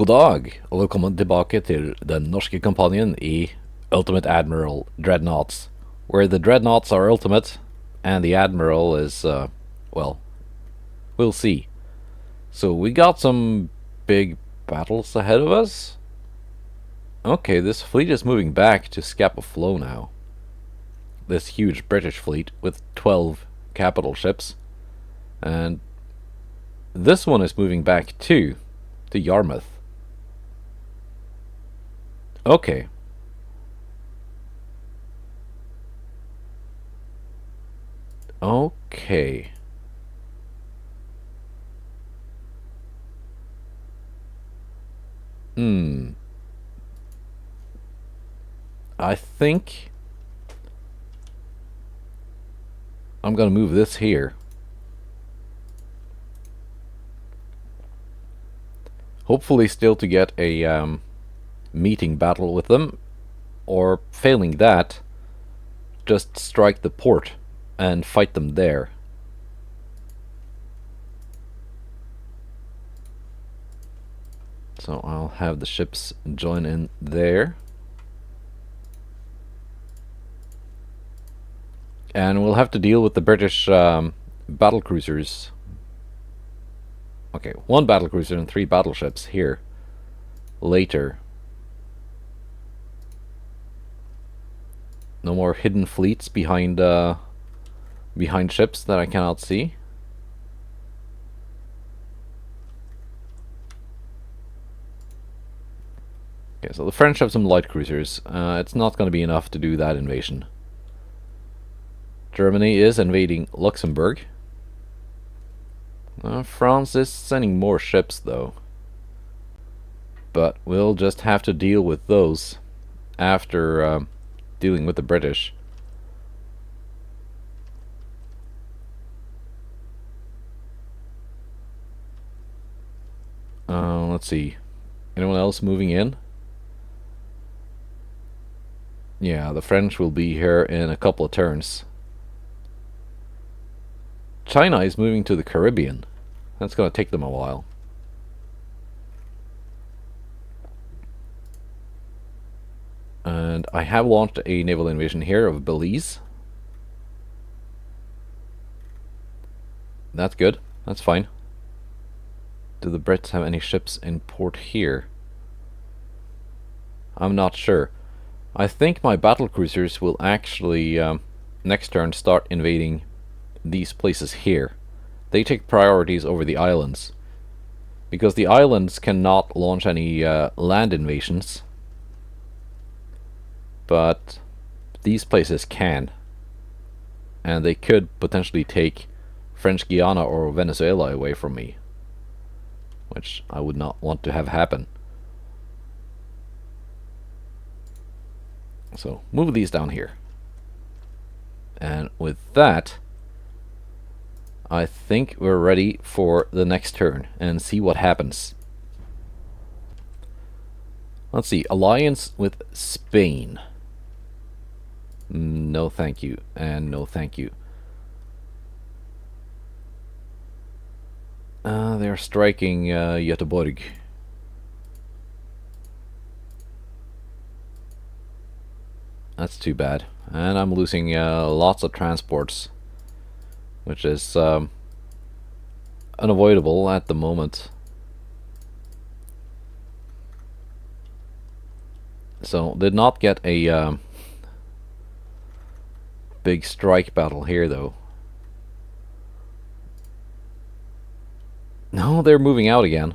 God dag, og velkommen tilbake til den norske kampanjen i Ultimate Admiral Dreadnoughts, where the Dreadnoughts are ultimate, and the Admiral is, well, we'll see. So we got some big battles ahead of us. Okay, this fleet is moving back to Scapa Flow now. This huge British fleet with 12 capital ships. And this one is moving back too, to Yarmouth. Okay. Okay. I think I'm gonna move this here. Hopefully still to get a meeting battle with them, or failing that, just strike the port and fight them there. So I'll have the ships join in there. And we'll have to deal with the British battlecruisers. Okay, 1 battlecruiser and 3 battleships here later. No more hidden fleets behind behind ships that I cannot see. Okay, so the French have some light cruisers. It's not going to be enough to do that invasion. Germany is invading Luxembourg. France is sending more ships though. But we'll just have to deal with those after dealing with the British. Let's see. Anyone else moving in? Yeah, the French will be here in a couple of turns. China is moving to the Caribbean. That's going to take them a while. And I have launched a naval invasion here of Belize. That's good. That's fine. Do the Brits have any ships in port here? I'm not sure. I think my battlecruisers will actually next turn start invading these places here. They take priorities over the islands, because the islands cannot launch any land invasions, but these places can, and they could potentially take French Guiana or Venezuela away from me, which I would not want to have happen. So move these down here, and with that I think we're ready for the next turn and see what happens. Let's see, alliance with Spain. No thank you, and no thank you. They're striking Göteborg. That's too bad. And I'm losing lots of transports, which is unavoidable at the moment. So did not get a big strike battle here though. No, they're moving out again.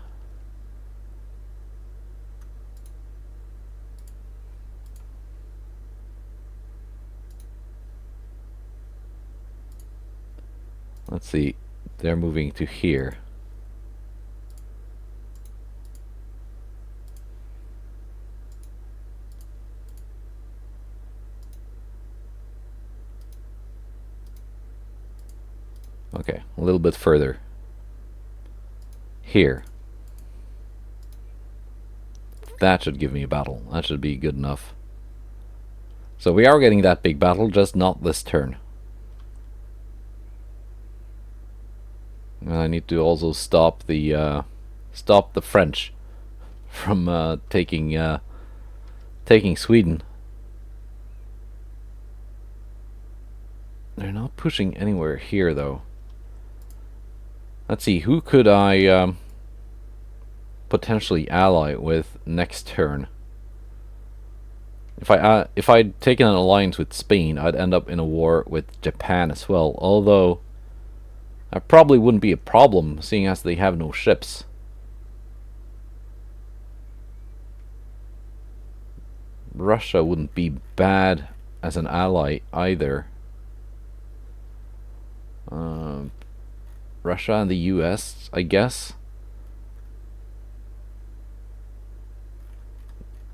Let's see, they're moving to here. Okay, a little bit further. Here. That should give me a battle. That should be good enough. So we are getting that big battle, just not this turn. And I need to also stop the French from taking Sweden. They're not pushing anywhere here, though. Let's see, who could I potentially ally with next turn? If I'd taken an alliance with Spain, I'd end up in a war with Japan as well. Although that probably wouldn't be a problem, seeing as they have no ships. Russia wouldn't be bad as an ally either. Russia and the US, I guess.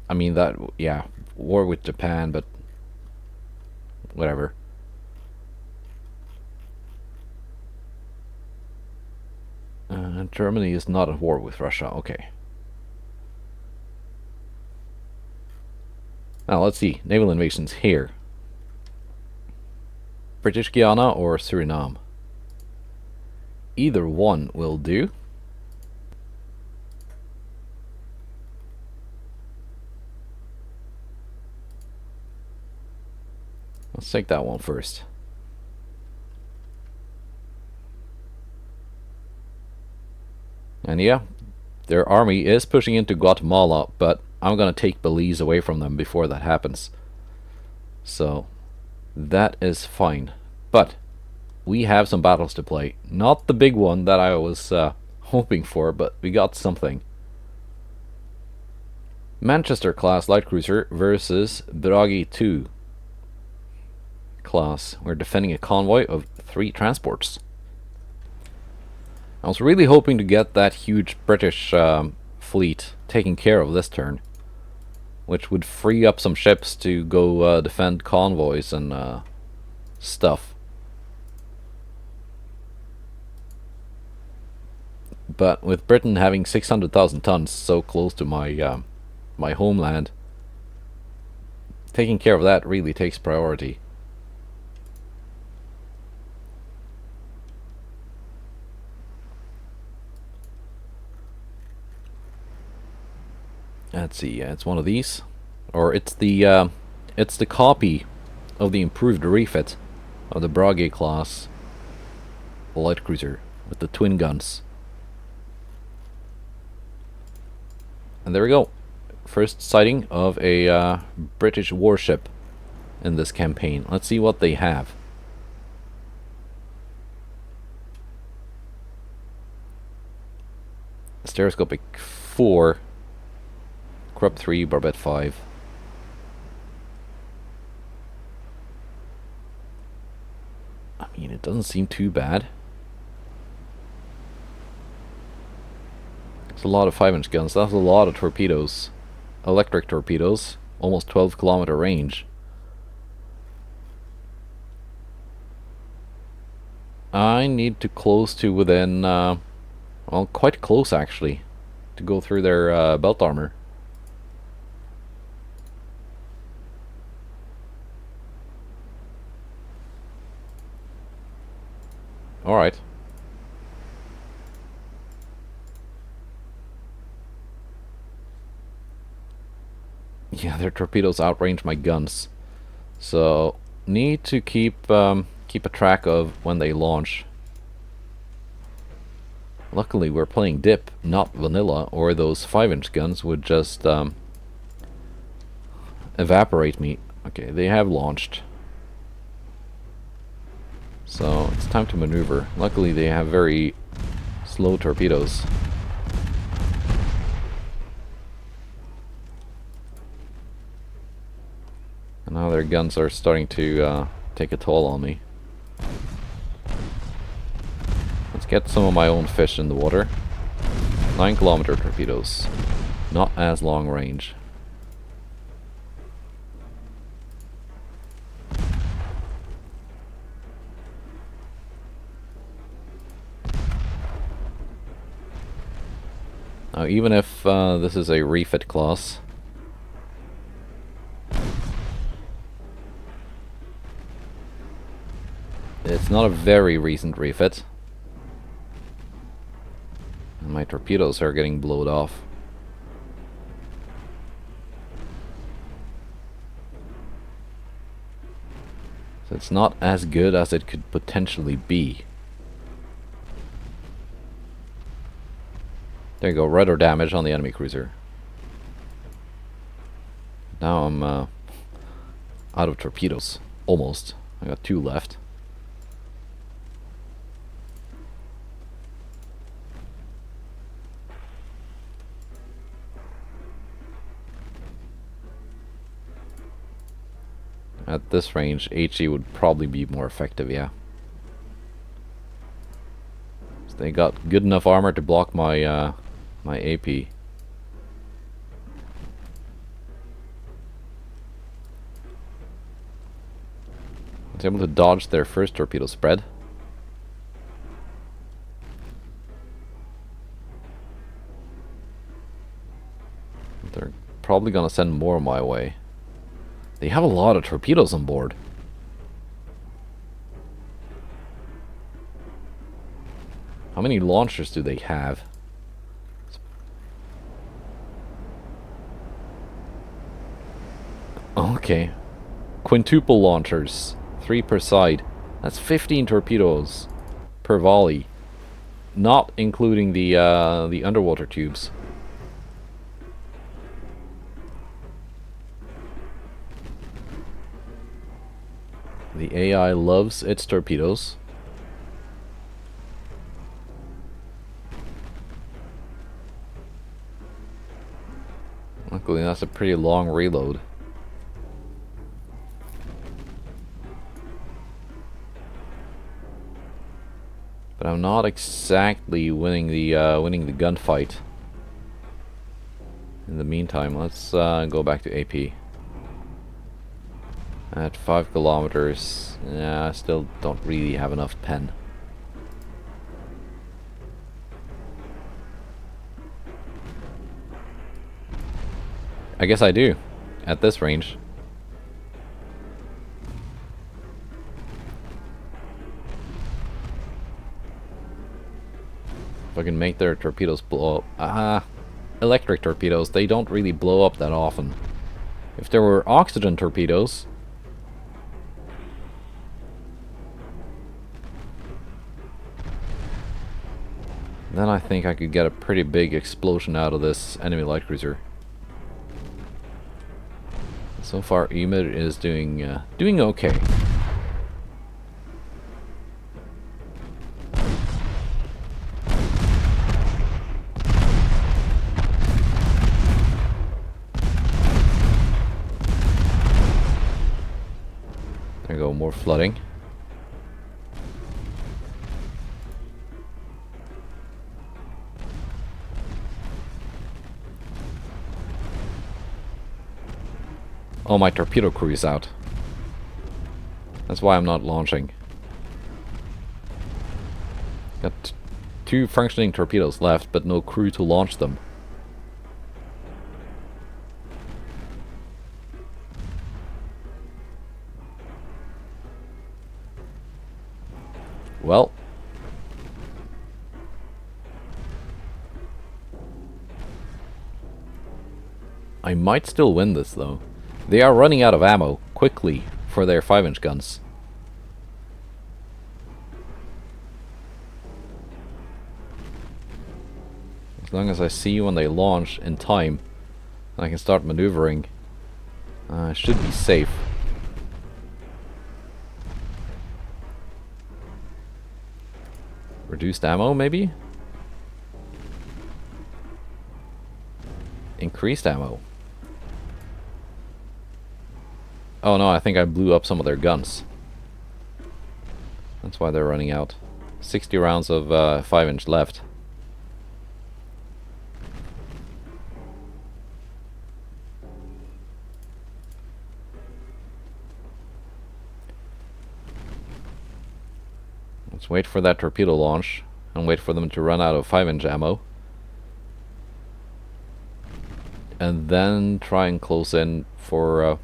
I mean, that, yeah, war with Japan, but whatever. Germany is not at war with Russia, okay. Now, let's see, naval invasions here. British Guiana or Suriname? Either one will do. Let's take that one first. And yeah, their army is pushing into Guatemala, but I'm gonna take Belize away from them before that happens. So that is fine. But we have some battles to play. Not the big one that I was hoping for, but we got something. Manchester class light cruiser versus Bragi 2 class. We're defending a convoy of 3 transports. I was really hoping to get that huge British fleet taken care of this turn, which would free up some ships to go defend convoys and stuff. But with Britain having 600,000 tons so close to my my homeland, taking care of that really takes priority. Let's see, yeah, it's one of these, or it's the copy of the improved refit of the Bragi class light cruiser with the twin guns. And there we go, first sighting of a British warship in this campaign. Let's see what they have. Stereoscopic 4. Krupp 3, Barbette 5. I mean, it doesn't seem too bad. It's a lot of 5-inch guns. That's a lot of torpedoes. Electric torpedoes. Almost 12-kilometer range. I need to close to within, well, quite close actually, to go through their belt armor. Alright. Yeah, their torpedoes outrange my guns. So, need to keep keep a track of when they launch. Luckily, we're playing dip, not vanilla, or those 5-inch guns would just evaporate me. Okay, they have launched. So it's time to maneuver. Luckily they have very slow torpedoes. And now their guns are starting to take a toll on me. Let's get some of my own fish in the water. 9-kilometer torpedoes. Not as long range. Now, even if this is a refit class, it's not a very recent refit. And my torpedoes are getting blown off. So it's not as good as it could potentially be. There you go, radar damage on the enemy cruiser. Now I'm out of torpedoes. Almost. I got 2 left. At this range, HE would probably be more effective, yeah. So they got good enough armor to block my my AP. I was able to dodge their first torpedo spread. They're probably gonna send more my way. They have a lot of torpedoes on board. How many launchers do they have? Okay. Quintuple launchers. 3 per side. That's 15 torpedoes per volley. Not including the underwater tubes. The AI loves its torpedoes. Luckily, that's a pretty long reload. But I'm not exactly winning the gunfight. In the meantime, let's go back to AP. At 5 kilometers, yeah, I still don't really have enough pen. I guess I do, at this range. If I can make their torpedoes blow up. Electric torpedoes, they don't really blow up that often. If there were oxygen torpedoes, then I think I could get a pretty big explosion out of this enemy light cruiser. So far, Ymir is doing okay. There you go, more flooding. Oh, my torpedo crew is out. That's why I'm not launching. Got 2 functioning torpedoes left, but no crew to launch them. Well. I might still win this, though. They are running out of ammo quickly for their 5-inch guns. As long as I see when they launch in time, I can start maneuvering. I should be safe. Reduced ammo, maybe? Increased ammo. Oh no, I think I blew up some of their guns. That's why they're running out. 60 rounds of 5-inch left. Let's wait for that torpedo launch and wait for them to run out of 5-inch ammo. And then try and close in for a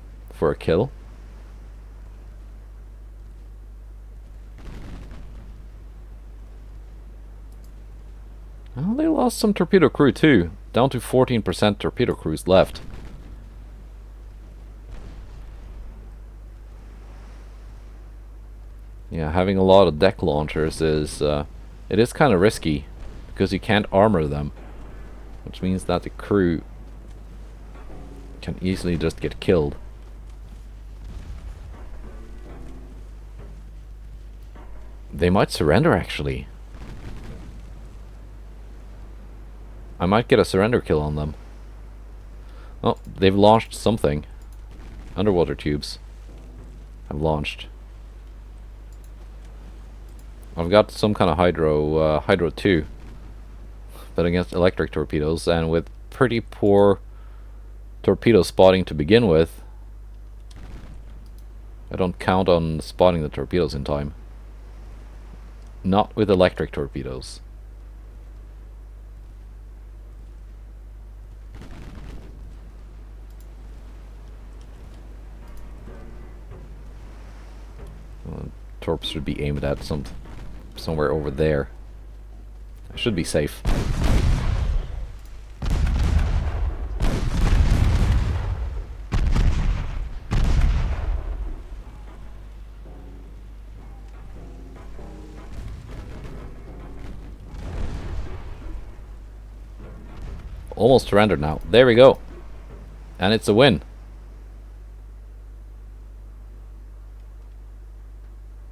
kill. Well, they lost some torpedo crew too. Down to 14% torpedo crews left. Yeah, having a lot of deck launchers is it is kind of risky because you can't armor them, which means that the crew can easily just get killed. They might surrender, actually. I might get a surrender kill on them. Oh, they've launched something. Underwater tubes have launched. I've got some kind of Hydro 2, but against electric torpedoes, and with pretty poor torpedo spotting to begin with, I don't count on spotting the torpedoes in time. Not with electric torpedoes. Torps should be aimed at somewhere over there. I should be safe. Almost surrendered now. There we go. And it's a win.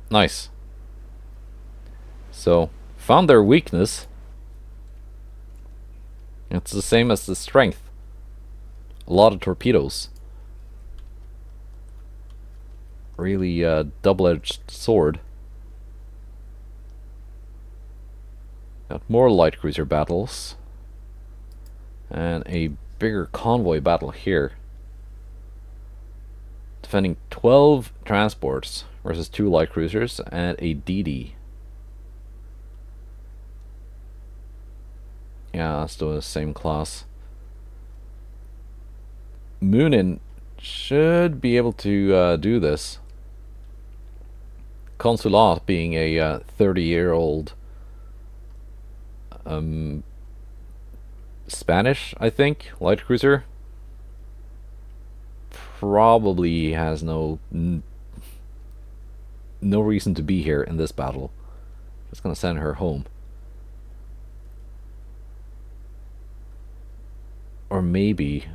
Nice. So, found their weakness. It's the same as the strength. A lot of torpedoes. Really double-edged sword. Got more light cruiser battles. And a bigger convoy battle here. Defending 12 transports versus 2 light cruisers and a DD. Yeah, still the same class. Moonin should be able to do this. Consulate being a 30-year-old Spanish, I think, light cruiser. Probably has no reason to be here in this battle. Just gonna send her home. Or maybe,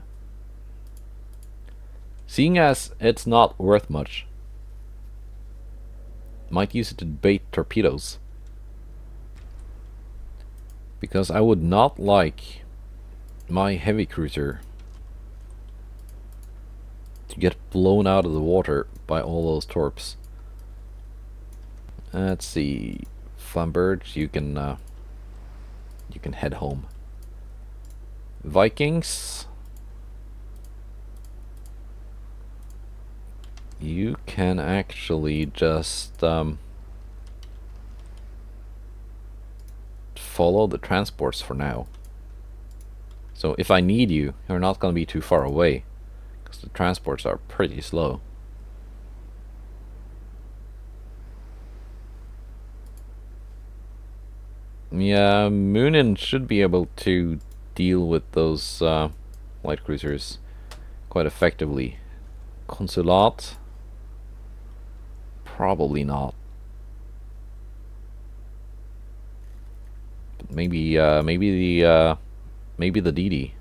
seeing as it's not worth much, might use it to bait torpedoes. Because I would not like my heavy cruiser to get blown out of the water by all those torps. Let's see, Flambird, you can head home. Vikings, you can actually just follow the transports for now. So if I need you, you're not going to be too far away, because the transports are pretty slow. Yeah, Moonin should be able to deal with those light cruisers quite effectively. Consulate, probably not. But maybe the DD.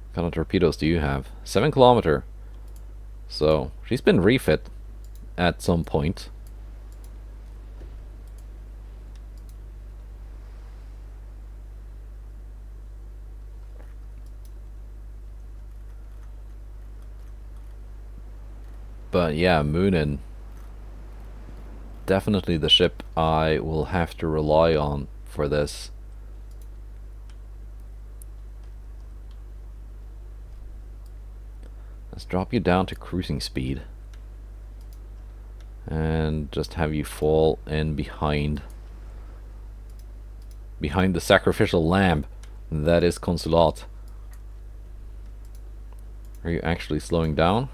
What kind of torpedoes do you have? 7 kilometer. So she's been refit at some point. But yeah, Moonin, definitely the ship I will have to rely on for this. Let's drop you down to cruising speed and just have you fall in behind the sacrificial lamb that is Consulate. Are you actually slowing down?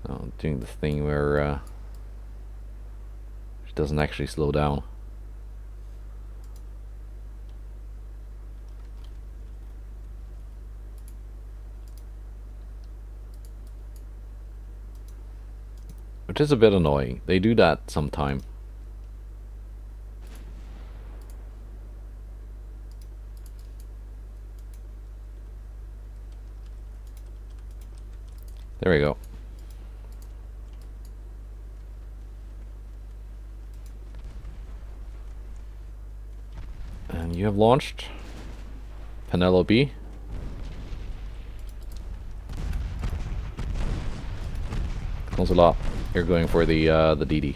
No, doing the thing where it doesn't actually slow down. which is a bit annoying. They do that sometime. There we go. And you have launched Penelope. Consulate, you're going for the DD.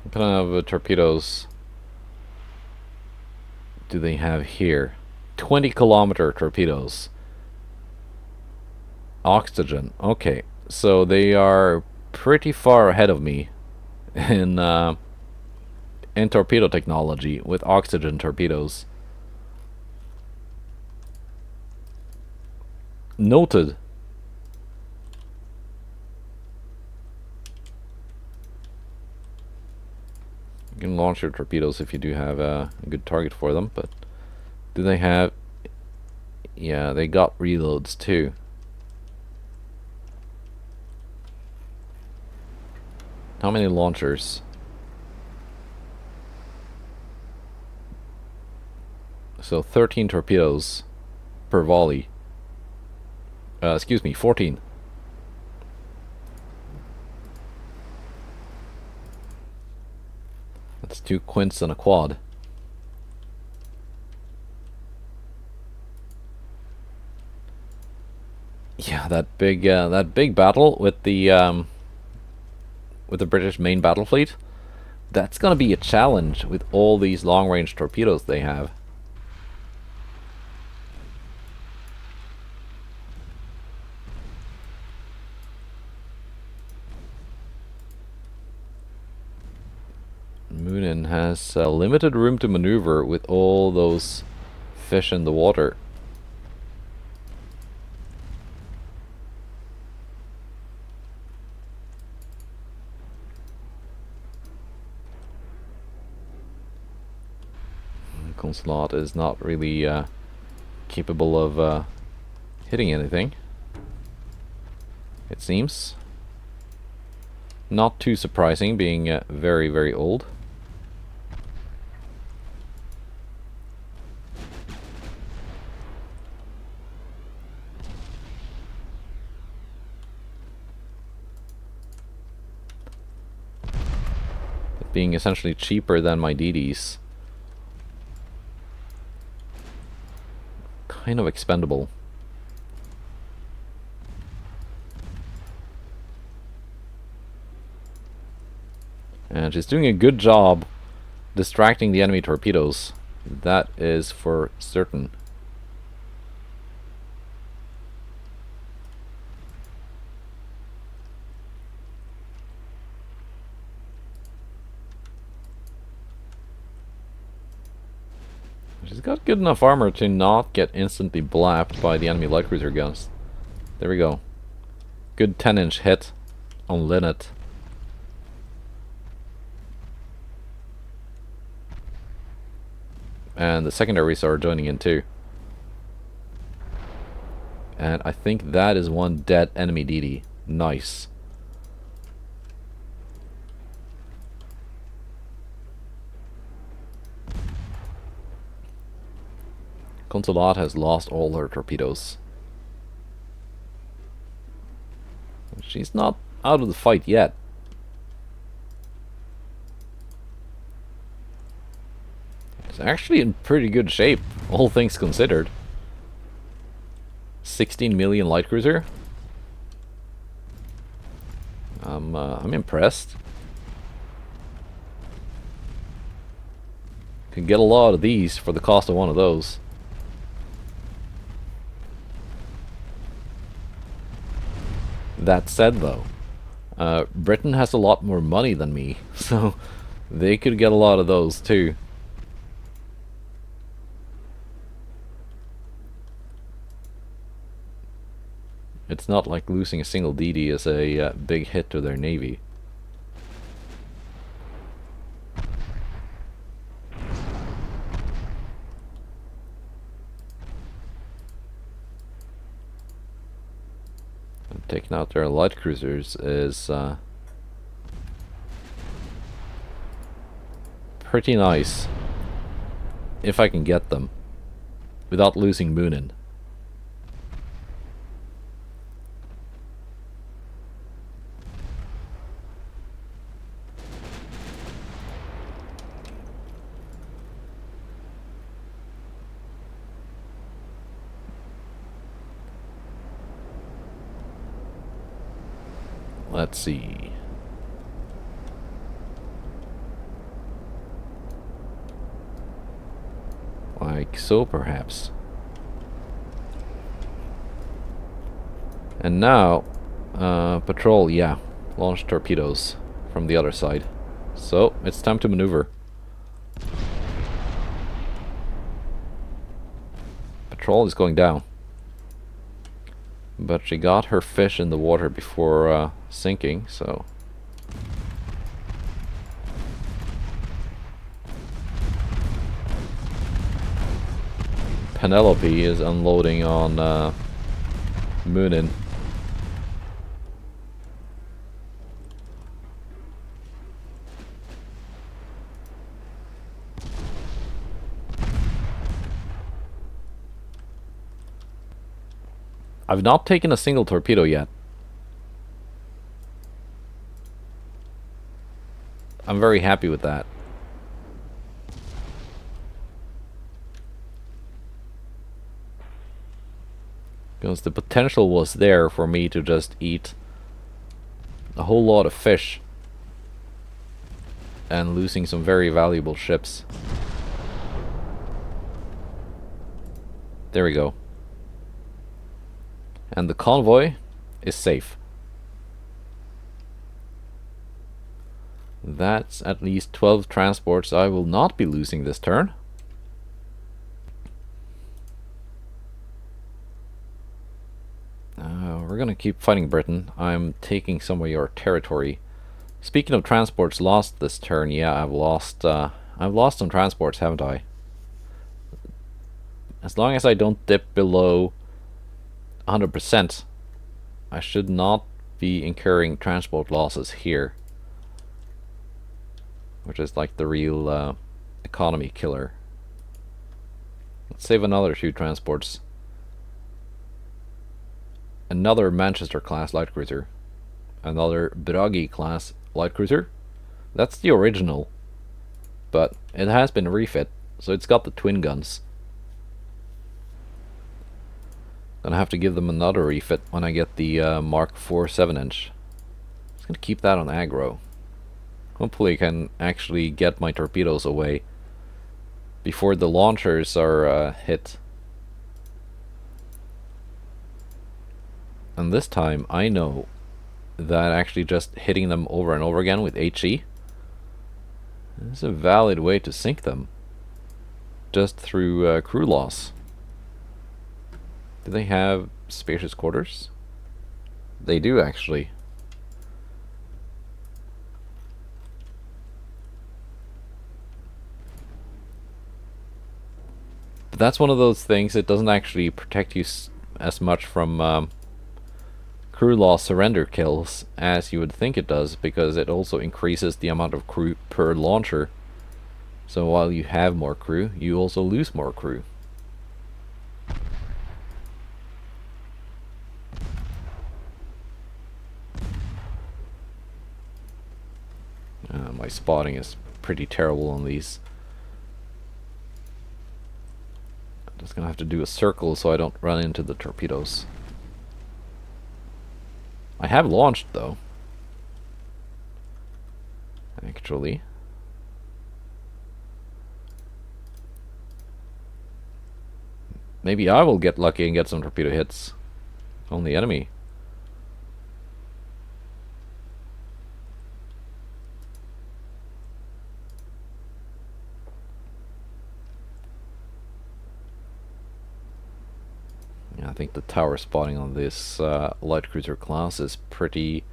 What kind of torpedoes do they have here? 20-kilometer torpedoes. Oxygen. Okay, so they are pretty far ahead of me in torpedo technology with oxygen torpedoes. Noted. You can launch your torpedoes if you do have a good target for them, but do they have... Yeah, they got reloads too. How many launchers? So 13 torpedoes per volley. Excuse me, 14. That's 2 quints and a quad. Yeah, that big battle with the British main battle fleet. That's gonna be a challenge with all these long-range torpedoes they have. Moonin has limited room to maneuver with all those fish in the water. Consulate is not really capable of hitting anything, it seems. Not too surprising, being very, very old. It being essentially cheaper than my DDs. Kind of expendable. And she's doing a good job distracting the enemy torpedoes. That is for certain. She's got good enough armor to not get instantly blapped by the enemy light cruiser guns. There we go. Good 10-inch hit on Linnet. And the secondaries are joining in too. And I think that is one dead enemy DD. Nice. Consulate has lost all her torpedoes. She's not out of the fight yet. It's actually in pretty good shape, all things considered. 16 million light cruiser. I'm impressed. Can get a lot of these for the cost of one of those. That said, though, Britain has a lot more money than me, so they could get a lot of those too. It's not like losing a single DD is a big hit to their navy. Taking out their light cruisers is pretty nice. If I can get them. Without losing Moonin. Let's see. Like so, perhaps. And now, patrol, yeah. Launch torpedoes from the other side. So, it's time to maneuver. Patrol is going down. But she got her fish in the water before sinking, so... Penelope is unloading on Moonin. I've not taken a single torpedo yet. I'm very happy with that. Because the potential was there for me to just eat a whole lot of fish. And losing some very valuable ships. There we go. And the convoy is safe. That's at least 12 transports I will not be losing this turn. We're gonna keep fighting Britain. I'm taking some of your territory. Speaking of transports lost this turn, yeah, I've lost some transports, haven't I? As long as I don't dip below 100%, I should not be incurring transport losses here. Which is like the real economy killer. Let's save another 2 transports. Another Manchester class light cruiser. Another Bragi class light cruiser. That's the original. But it has been refit, so it's got the twin guns. Gonna have to give them another refit when I get the Mark IV 7-inch. Just gonna keep that on aggro. Hopefully I can actually get my torpedoes away before the launchers are hit. And this time I know that actually just hitting them over and over again with HE is a valid way to sink them. Just through crew loss. Do they have spacious quarters? They do, actually. But that's one of those things that doesn't actually protect you as much from crew loss surrender kills as you would think it does, because it also increases the amount of crew per launcher. So while you have more crew, you also lose more crew. My spotting is pretty terrible on these. I'm just gonna have to do a circle so I don't run into the torpedoes. I have launched though. Actually. Maybe I will get lucky and get some torpedo hits on the enemy. I think the tower spotting on this light cruiser class is pretty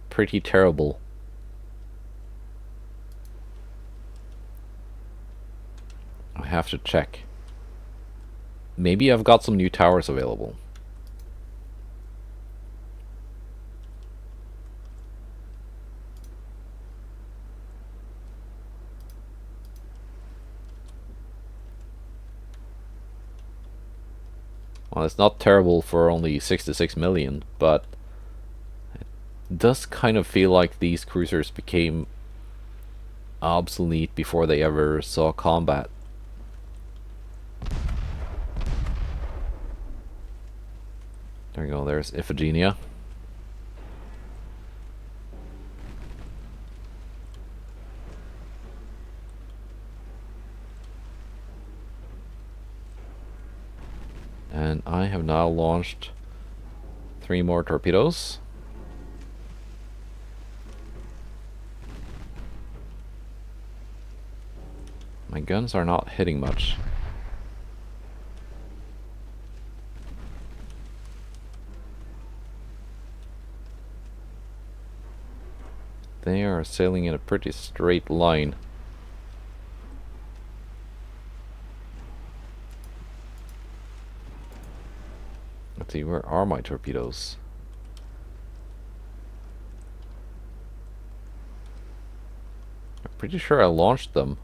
terrible. I have to check. Maybe I've got some new towers available. Well, it's not terrible for only 66 million, but it does kind of feel like these cruisers became obsolete before they ever saw combat. There we go, there's Iphigenia. And I have now launched 3 more torpedoes. My guns are not hitting much. They are sailing in a pretty straight line. Let's see, where are my torpedoes? I'm pretty sure I launched them.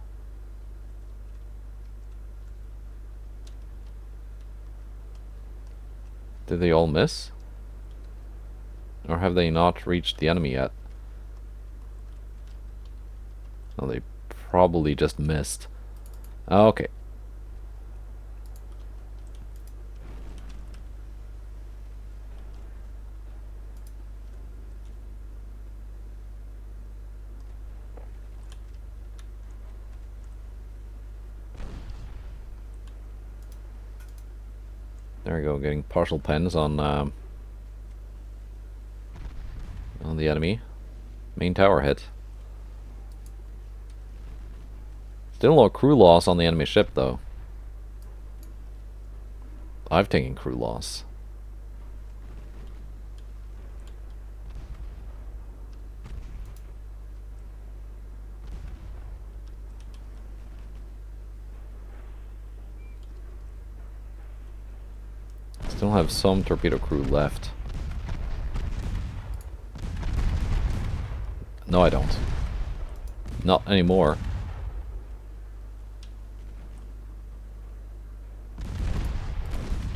Did they all miss? Or have they not reached the enemy yet? No, they probably just missed. Okay. There we go, getting partial pens on the enemy. Main tower hit. Still no crew loss on the enemy ship, though. I've taken crew loss. Still have some torpedo crew left. No, I don't. Not anymore.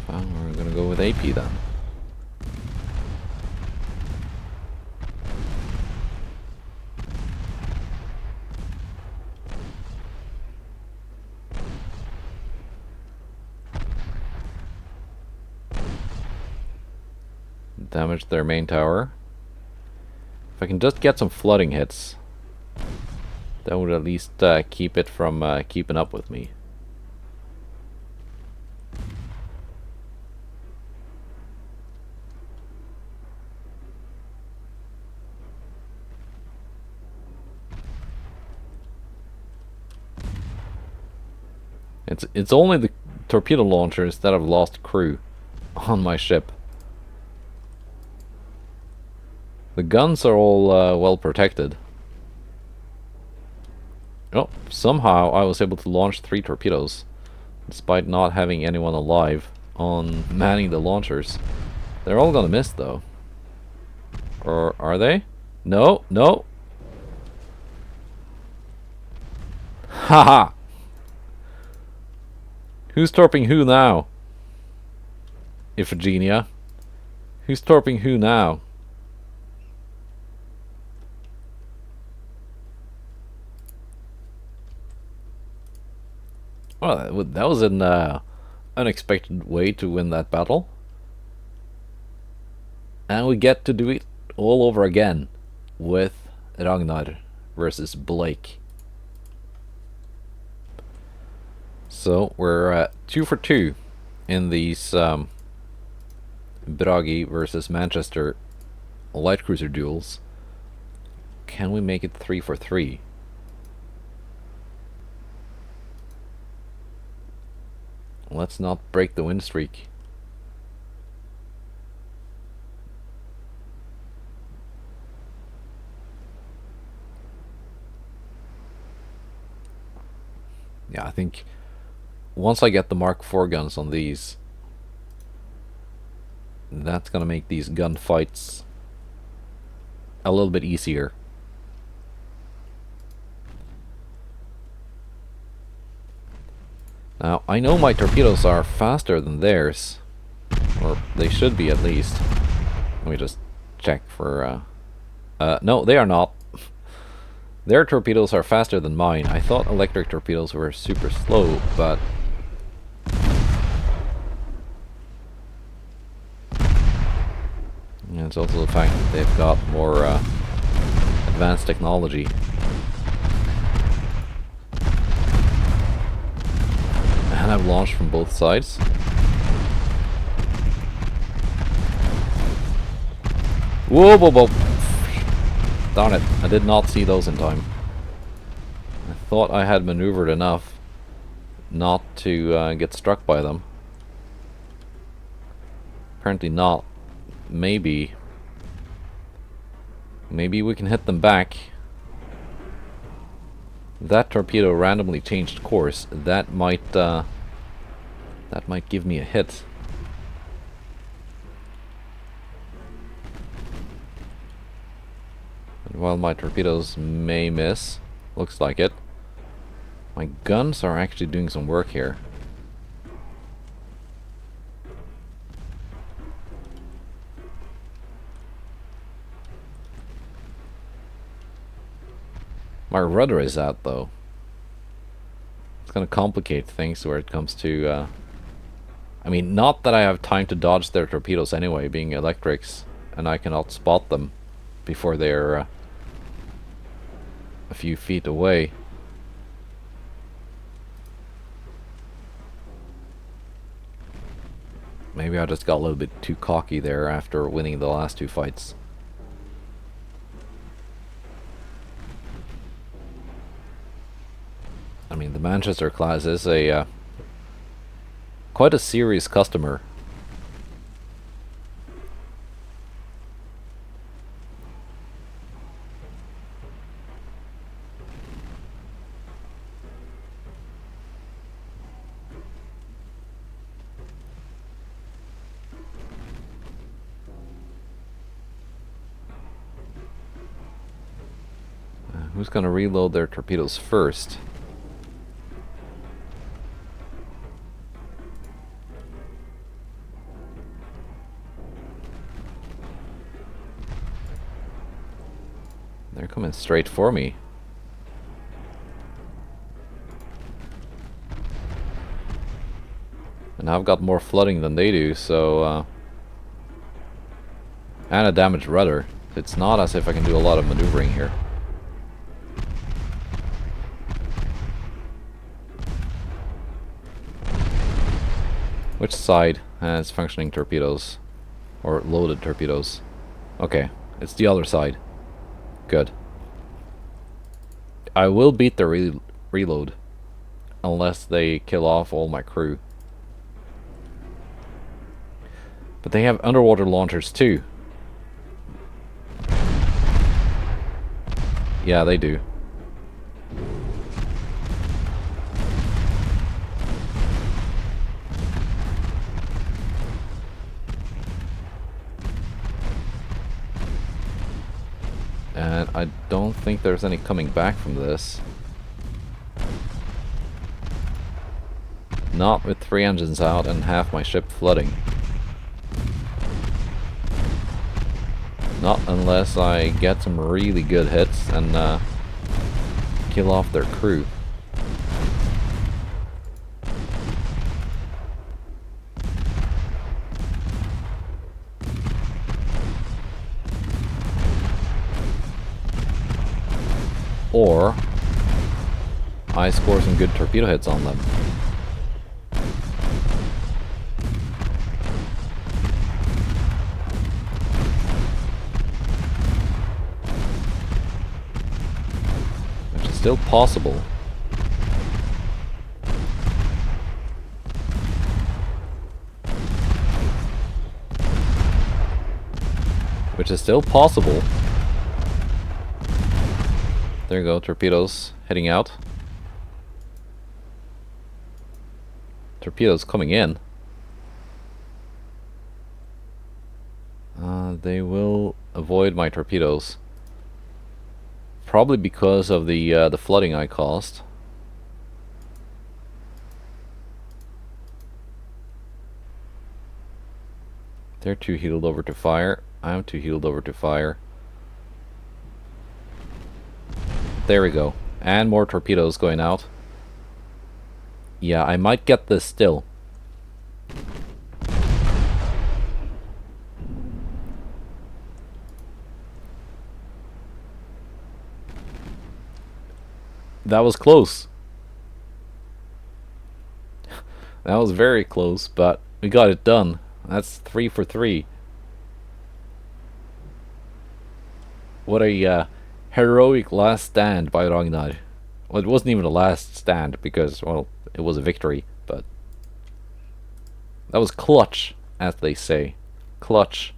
Well, we're gonna go with AP then. Damage their main tower. If I can just get some flooding hits, that would at least keep it from keeping up with me. It's only the torpedo launchers that have lost crew on my ship. The guns are all well protected. Oh, somehow I was able to launch 3 torpedoes, despite not having anyone alive on manning the launchers. They're all gonna miss, though. Or are they? No, no. Haha! Who's torping who now? Iphigenia. Who's torping who now? Well, that was an unexpected way to win that battle. And we get to do it all over again with Ragnar versus Blake. So we're 2 for 2 in these Bragi versus Manchester light cruiser duels. Can we make it 3 for 3? Let's not break the win streak. Yeah, I think once I get the Mark IV guns on these, that's gonna make these gunfights a little bit easier. Now, I know my torpedoes are faster than theirs, Or they should be, at least. Let me just check for... no, they are not. Their torpedoes are faster than mine. I thought electric torpedoes were super slow, but... And it's also the fact that they've got more advanced technology. And I've launched from both sides. Whoa, whoa, whoa! Darn it, I did not see those in time. I thought I had maneuvered enough not to get struck by them. Apparently not. Maybe we can hit them back. That torpedo randomly changed course. That might give me a hit. And while my torpedoes may miss, looks like it, my guns are actually doing some work here. My rudder is out, though. It's gonna complicate things where it comes to... I mean, not that I have time to dodge their torpedoes anyway, being electrics, and I cannot spot them before they're a few feet away. Maybe I just got a little bit too cocky there after winning the last two fights. I mean, the Manchester class is a quite a serious customer. Who's gonna reload their torpedoes first? They're coming straight for me. And I've got more flooding than they do, so... and a damaged rudder. It's not as if I can do a lot of maneuvering here. Which side has functioning torpedoes? Or loaded torpedoes? Okay, it's the other side. Good. I will beat the reload. Unless they kill off all my crew. But they have underwater launchers too. Yeah, they do. And I don't think there's any coming back from this. Not with 3 engines out and half my ship flooding. Not unless I get some really good hits and kill off their crew. Or I score some good torpedo hits on them. Which is still possible. Which is still possible. There you go, torpedoes heading out. Torpedoes coming in. They will avoid my torpedoes. Probably because of the flooding I caused. They're too healed over to fire. I'm too healed over to fire. There we go. And more torpedoes going out. Yeah, I might get this still. That was close. That was very close, but we got it done. That's 3 for 3. What a heroic last stand by Ragnar. Well, it wasn't even a last stand because, well, it was a victory, but that was clutch, as they say. Clutch.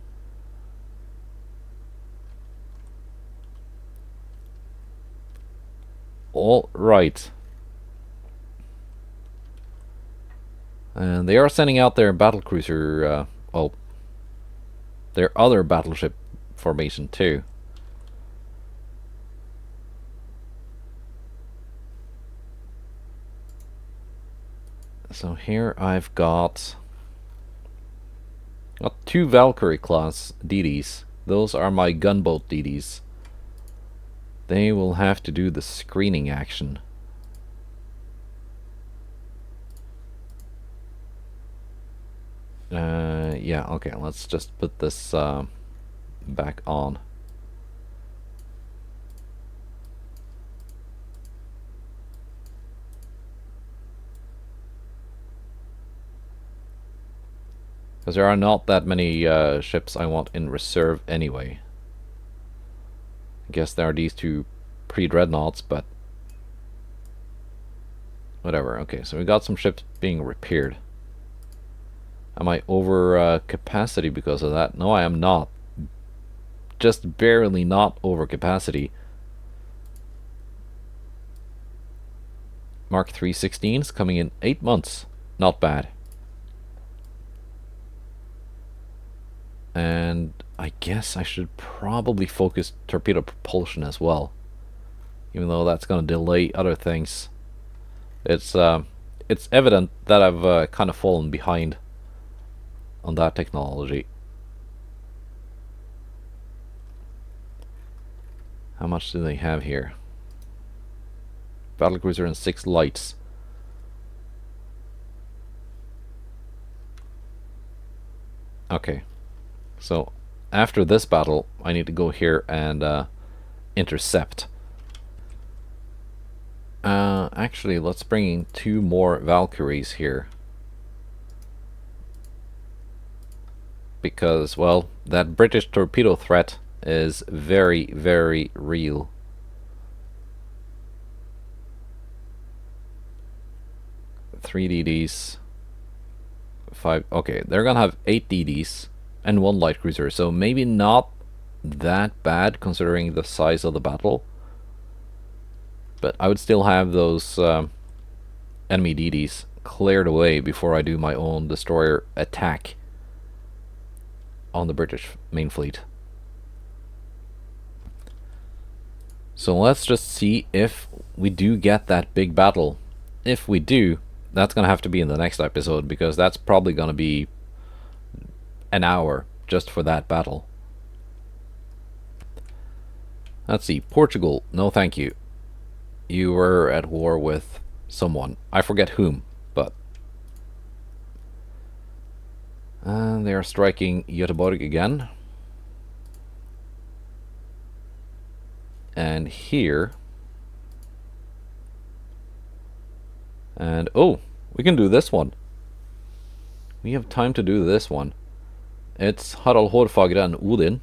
All right. And they are sending out their battlecruiser, well, their other battleship formation too. So here I've got 2 Valkyrie class DDs. Those are my gunboat DDs. They will have to do the screening action. Yeah, okay, let's just put this back on. Because there are not that many ships I want in reserve anyway. I guess there are these 2 pre-dreadnoughts, but whatever. Okay, so we got some ships being repaired. Am I over capacity because of that? No, I am not. Just barely not over capacity. Mark 316s coming in 8 months. Not bad. And I guess I should probably focus torpedo propulsion as well. Even though that's going to delay other things. It's evident that I've kind of fallen behind on that technology. How much do they have here? Battlecruiser and 6 lights. Okay. So after this battle, I need to go here and intercept. Actually, let's bring in 2 more Valkyries here. Because, well, that British torpedo threat is very, very real. Three DDs. 5. Okay, they're gonna have 8 DDs and 1 light cruiser, so maybe not that bad considering the size of the battle. But I would still have those enemy DDs cleared away before I do my own destroyer attack on the British main fleet. So let's just see if we do get that big battle. If we do, that's gonna have to be in the next episode, because that's probably gonna be an hour just for that battle. Let's see, Portugal, no thank you. You were at war with someone. I forget whom, but... And they are striking Göteborg again. And here... And, oh, we can do this one. We have time to do this one. It's Harald Haarfagre and Odin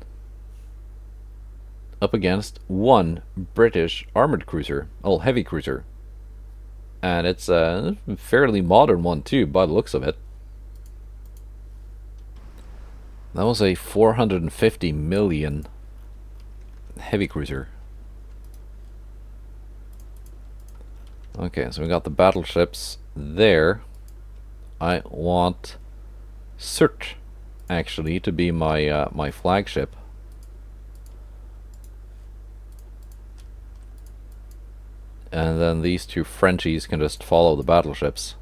up against 1 British armored cruiser, oh, heavy cruiser. And it's a fairly modern one too, by the looks of it. That was a 450 million heavy cruiser. Okay, so we got the battleships there. I want Surt actually to be my my flagship. And then these 2 Frenchies can just follow the battleships.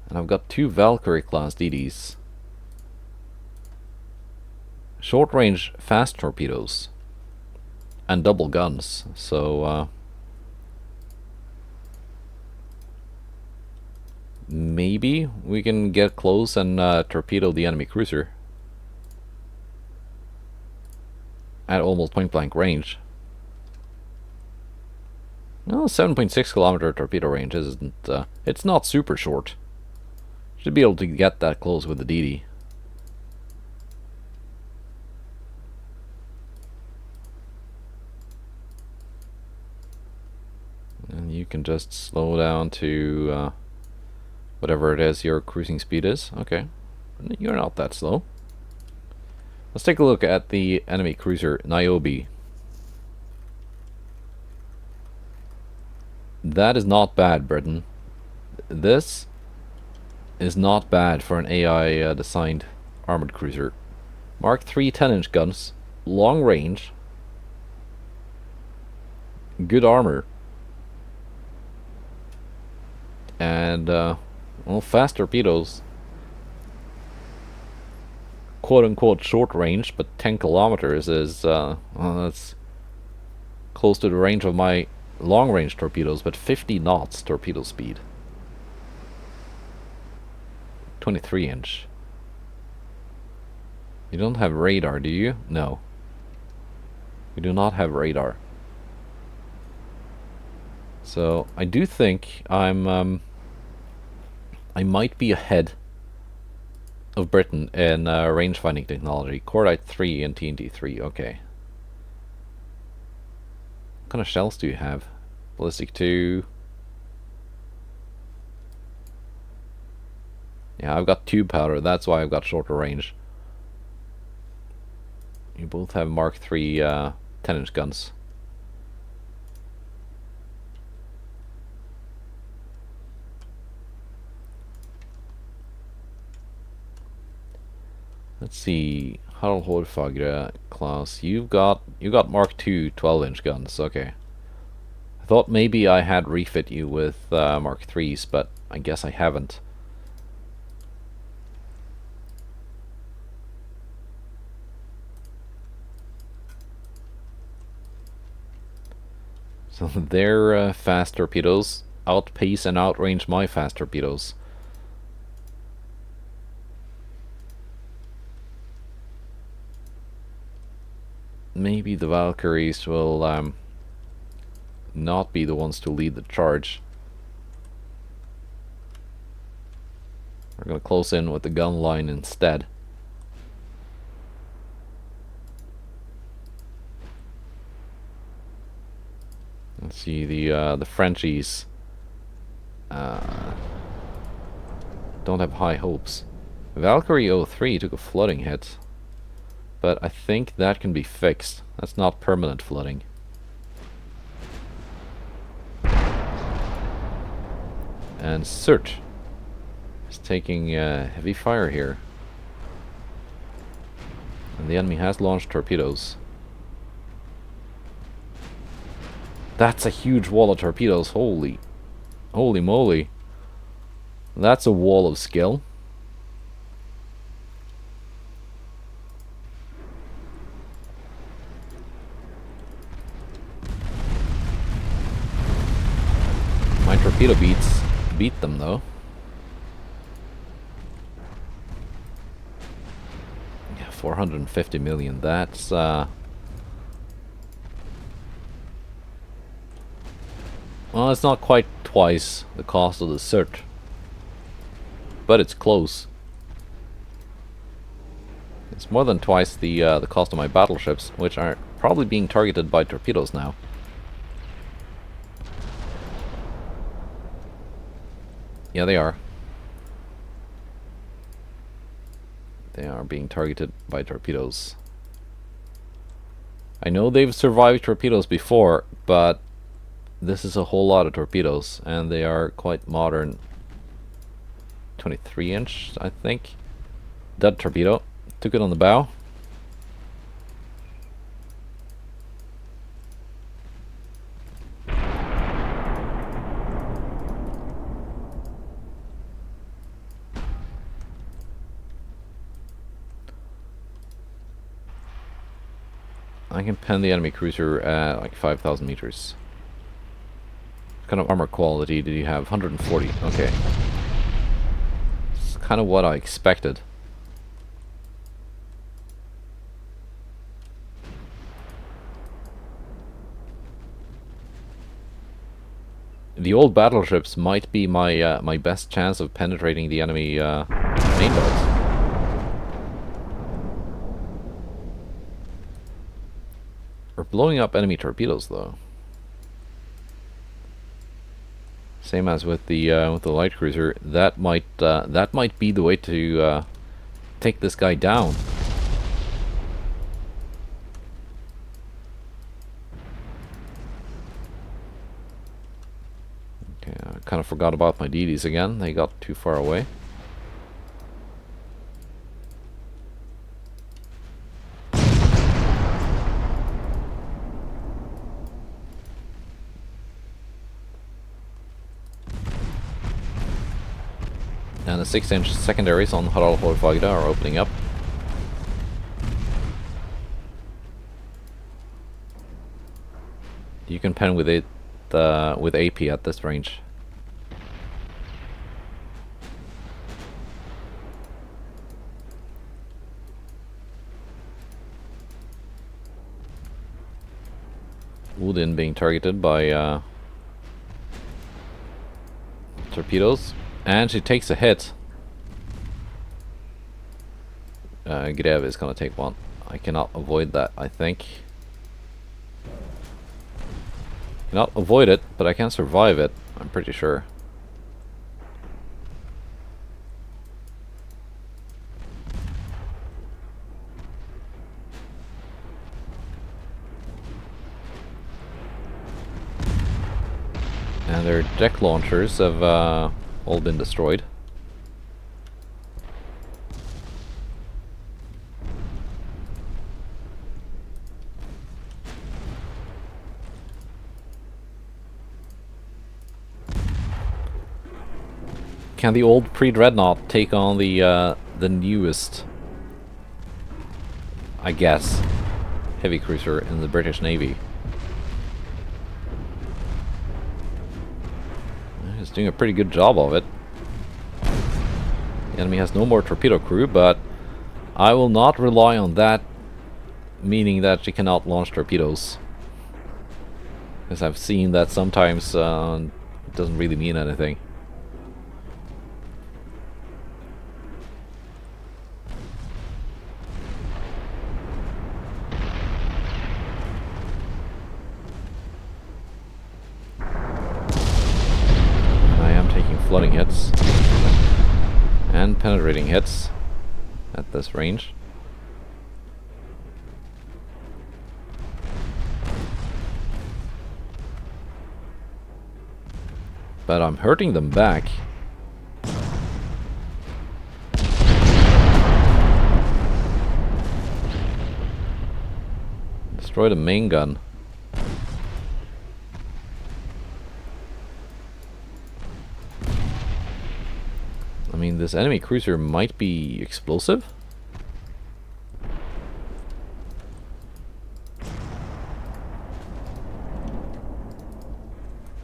And I've got 2 Valkyrie class DDs. Short range fast torpedoes. And double guns, so maybe we can get close and torpedo the enemy cruiser at almost point blank range. No, 7.6 kilometer torpedo range isn't, it's not super short. Should be able to get that close with the DD. And you can just slow down to whatever it is your cruising speed is. Okay, you're not that slow. Let's take a look at the enemy cruiser Niobe. That is not bad, Britain. This is not bad for an AI designed armored cruiser. Mark III 10-inch guns, long range, good armor, and well, fast torpedoes. Quote-unquote short range, but 10 kilometers is well, that's close to the range of my long-range torpedoes, but 50 knots torpedo speed. 23-inch. You don't have radar, do you? No. You do not have radar. So I do think I might be ahead of Britain in range finding technology. Cordite 3 and TNT 3. Okay. What kind of shells do you have? Ballistic 2. Yeah, I've got tube powder. That's why I've got shorter range. You both have Mark III 10-inch guns. Let's see, Harald Haarfagre, Klaus, you got Mark II 12-inch guns. Okay. I thought maybe I had refit you with Mark IIIs, but I guess I haven't. So their fast torpedoes outpace and outrange my fast torpedoes. Maybe the Valkyries will not be the ones to lead the charge. We're going to close in with the gun line instead. Let's see, the Frenchies don't have high hopes. Valkyrie 03 took a flooding hit, but I think that can be fixed. That's not permanent flooding. And Surt is taking heavy fire here. And the enemy has launched torpedoes. That's a huge wall of torpedoes. Holy moly. That's a wall of skill. My torpedo beat them though. Yeah, 450 million. That's well, it's not quite twice the cost of the Surt, but it's close. It's more than twice the cost of my battleships, which are probably being targeted by torpedoes now. Yeah, they are. They are being targeted by torpedoes. I know they've survived torpedoes before, but this is a whole lot of torpedoes, and they are quite modern. 23-inch, I think. Dead torpedo. Took it on the bow. I can pen the enemy cruiser at like 5,000 meters. What kind of armor quality did you have? 140. Okay. It's kind of what I expected. The old battleships might be my my best chance of penetrating the enemy main boats. We're blowing up enemy torpedoes, though. Same as with the light cruiser. That might be the way to take this guy down. Okay, I kind of forgot about my DDs again. They got too far away. And the 6-inch secondaries on Harald Haarfagre are opening up. You can pen with it with AP at this range. Woodin being targeted by torpedoes. And she takes a hit. Grev is gonna take one. I cannot avoid that, I think. Cannot avoid it, but I can survive it, I'm pretty sure. And their deck launchers have all been destroyed. Can the old pre-dreadnought take on the newest, I guess, heavy cruiser in the British Navy? He's doing a pretty good job of it. The enemy has no more torpedo crew, but I will not rely on that, meaning that she cannot launch torpedoes. Because I've seen that sometimes it doesn't really mean anything. Flooding hits and penetrating hits at this range. But I'm hurting them back. Destroy the main gun. I mean, this enemy cruiser might be explosive.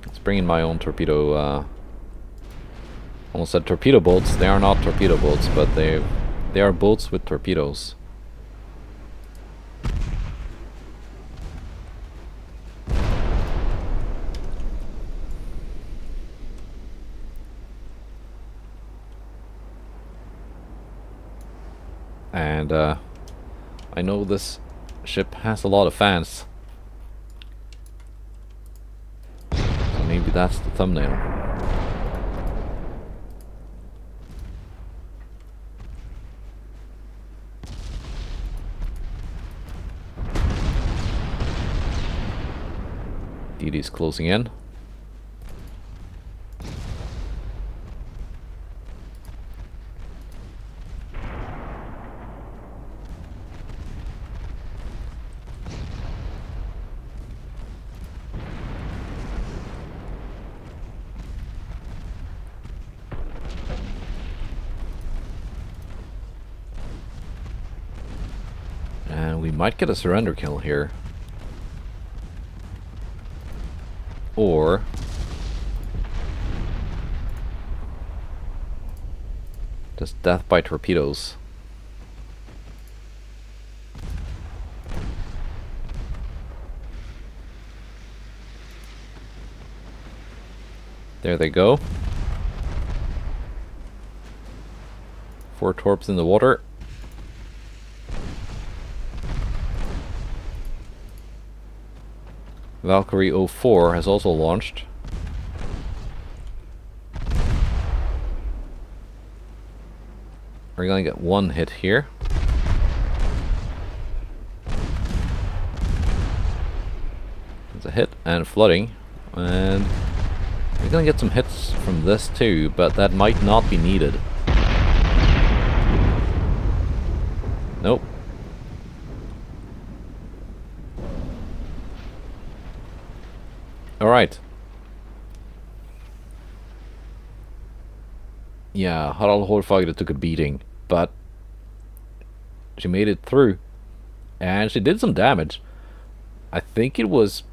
Let's bring in my own torpedo. Almost said torpedo boats. They are not torpedo boats, but they are boats with torpedoes. And I know this ship has a lot of fans, so maybe that's the thumbnail. DD's closing in. We We might get a surrender kill here. Or just death by torpedoes. There they go. 4 torps in the water. Valkyrie 04 has also launched. We're gonna get 1 hit here. It's a hit and flooding, and we're gonna get some hits from this too, but that might not be needed. Nope. Alright. Yeah, Harald Haarfagre took a beating, but she made it through. And she did some damage. I think it was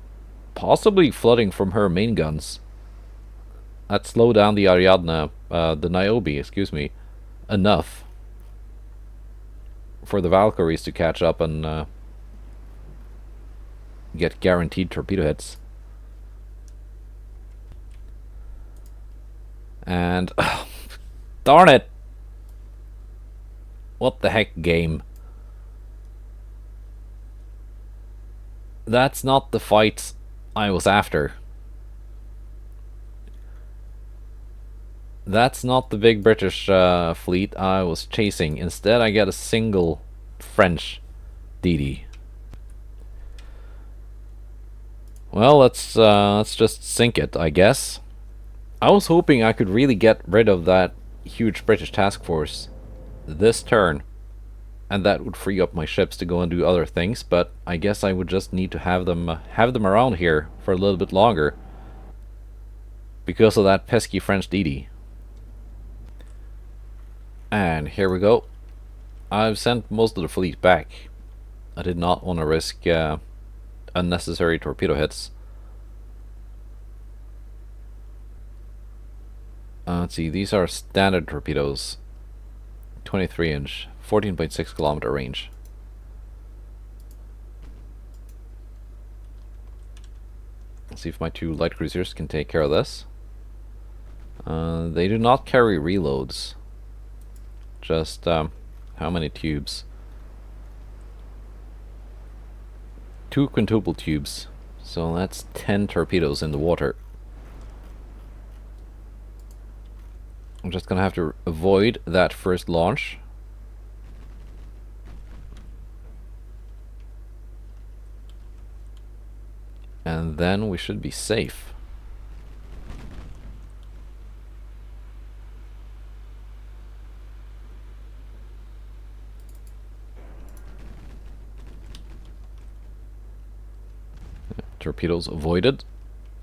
possibly flooding from her main guns. That slowed down the Ariadne, the Niobe, excuse me, enough for the Valkyries to catch up and get guaranteed torpedo hits. And darn it! What the heck, game? That's not the fight I was after. That's not the big British fleet I was chasing. Instead, I get a single French DD. Well, let's just sink it, I guess. I was hoping I could really get rid of that huge British task force this turn, and that would free up my ships to go and do other things, but I guess I would just need to have them around here for a little bit longer because of that pesky French DD. And here we go. I've sent most of the fleet back. I did not want to risk unnecessary torpedo hits. Let's see, these are standard torpedoes. 23 inch, 14.6 kilometer range. Let's see if my 2 light cruisers can take care of this. They do not carry reloads. Just, how many tubes? 2 quintuple tubes. So that's 10 torpedoes in the water. I'm just gonna have to avoid that first launch. And then we should be safe. Torpedoes avoided.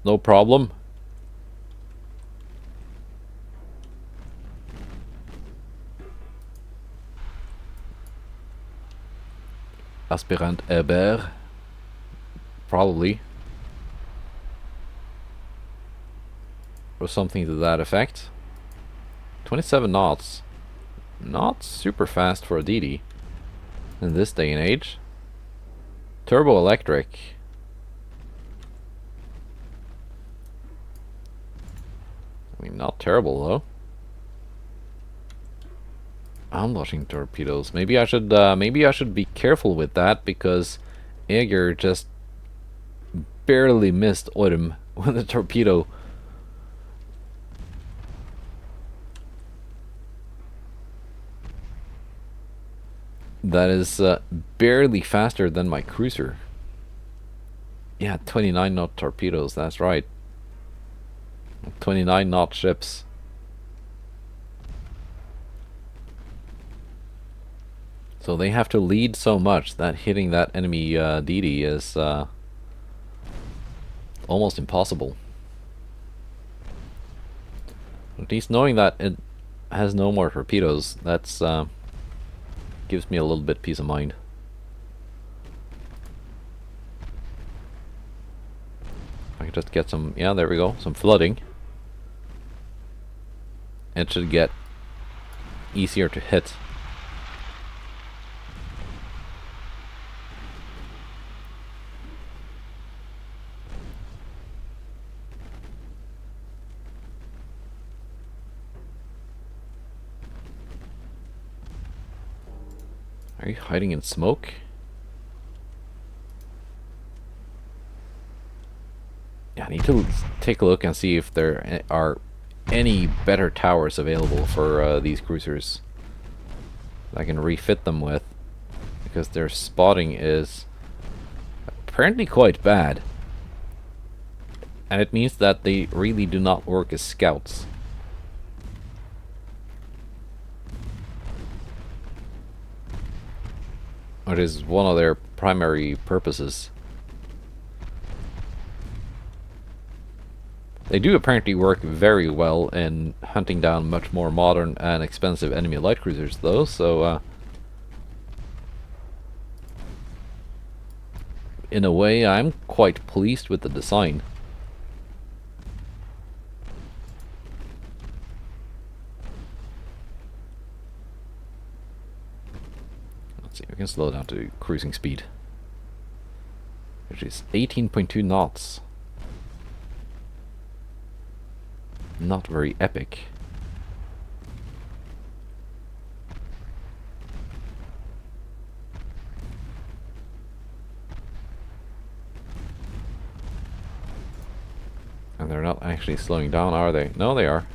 No problem. Aspirant Hébert. Probably. Or something to that effect. 27 knots. Not super fast for a DD in this day and age. Turbo electric. I mean, not terrible though. Unlaunching torpedoes. Maybe I should be careful with that, because Eger just barely missed Orm with a torpedo. That is barely faster than my cruiser. Yeah, 29 knot torpedoes, that's right. 29 knot ships. So they have to lead so much that hitting that enemy DD is almost impossible. At least knowing that it has no more torpedoes, that's gives me a little bit peace of mind. just get some... Yeah, there we go. Some flooding. It should get easier to hit. Are you hiding in smoke? Yeah, I need to take a look and see if there are any better towers available for these cruisers that I can refit them with, because their spotting is apparently quite bad, and it means that they really do not work as scouts. Which is one of their primary purposes. They do apparently work very well in hunting down much more modern and expensive enemy light cruisers, though, so in a way I'm quite pleased with the design. Let's see, we can slow down to cruising speed, which is 18.2 knots. Not very epic. And they're not actually slowing down, are they? No, they are.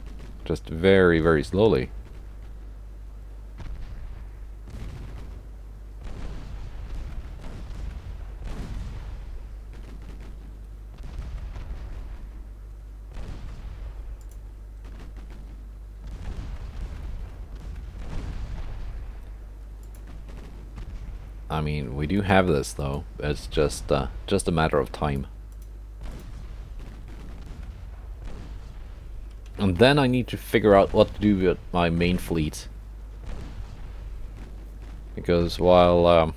Just very, very slowly. I mean, we do have this, though. It's just a matter of time. And then I need to figure out what to do with my main fleet. Because while,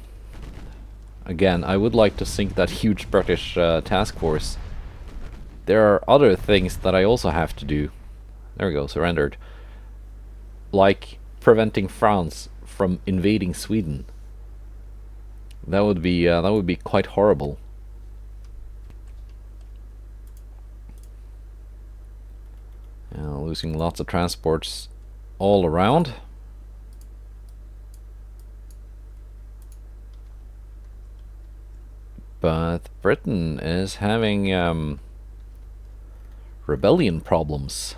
again, I would like to sink that huge British task force, there are other things that I also have to do. There we go, surrendered. Like preventing France from invading Sweden. That would be quite horrible. Losing lots of transports all around. But Britain is having rebellion problems.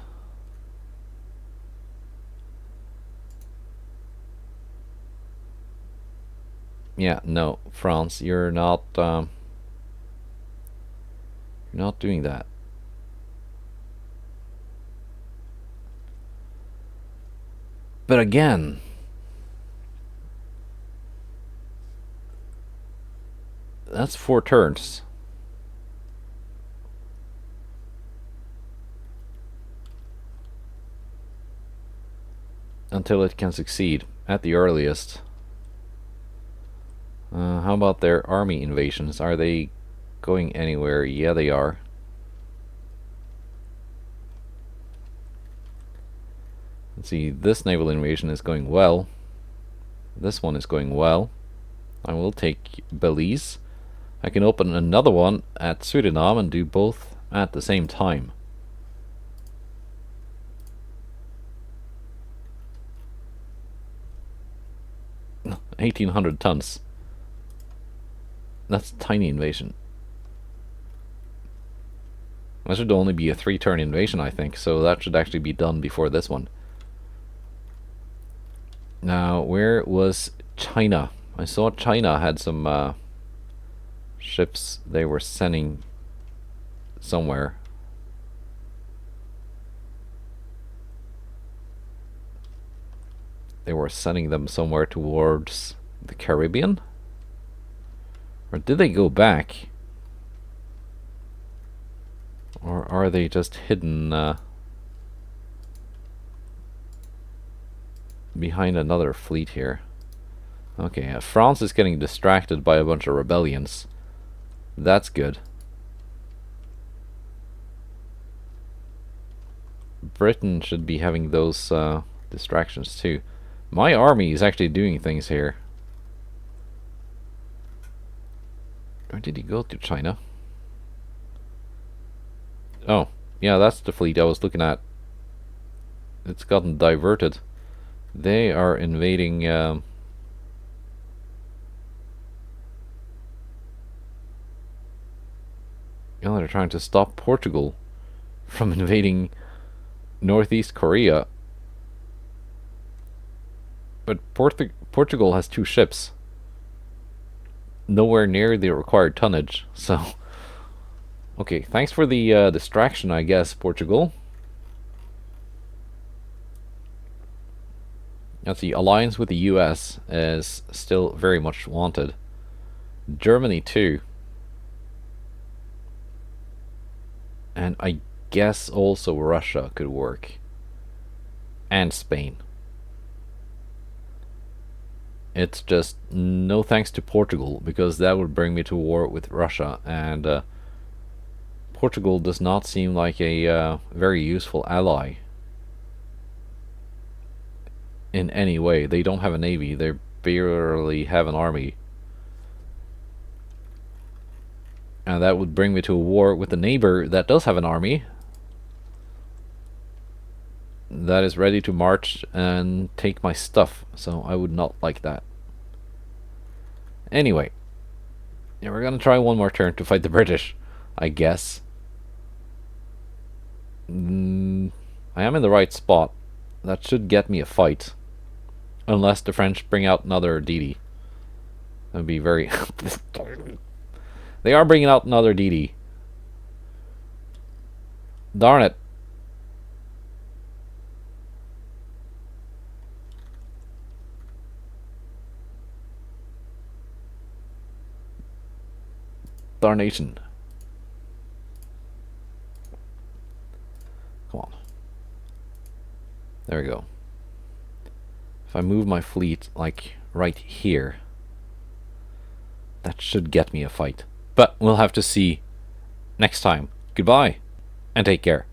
Yeah, no, France, you're not doing that. But again, that's 4 turns. Until it can succeed, at the earliest. How about their army invasions? Are they going anywhere? Yeah, they are. Let's see, this naval invasion is going well. This one is going well. I will take Belize. I can open another one at Suriname and do both at the same time. No, 1,800 tons. That's a tiny invasion. That should only be a 3-turn invasion, I think, so that should actually be done before this one. Now, where was China? I saw China had some ships they were sending somewhere. They were sending them somewhere towards the Caribbean? Or did they go back? Or are they just hidden behind another fleet here? Okay, France is getting distracted by a bunch of rebellions. That's good. Britain should be having those distractions too. My army is actually doing things here. Or did he go to China? Oh, yeah, that's the fleet I was looking at. It's gotten diverted. They are invading... Oh, they're trying to stop Portugal from invading Northeast Korea. But Portugal has 2 ships. Nowhere near the required tonnage, so... Okay, thanks for the distraction, I guess, Portugal. Let's see, alliance with the US is still very much wanted. Germany too. And I guess also Russia could work. And Spain. It's just no thanks to Portugal, because that would bring me to war with Russia, and Portugal does not seem like a very useful ally in any way. They don't have a navy, they barely have an army. And that would bring me to a war with a neighbor that does have an army, that is ready to march and take my stuff, so I would not like that. Anyway, yeah, we're gonna try one more turn to fight the British, I guess. I am in the right spot. That should get me a fight. Unless the French bring out another DD. That would be very... They are bringing out another DD. Darn it. Darnation. Come on. There we go. If I move my fleet, like, right here, that should get me a fight. But we'll have to see next time. Goodbye, and take care.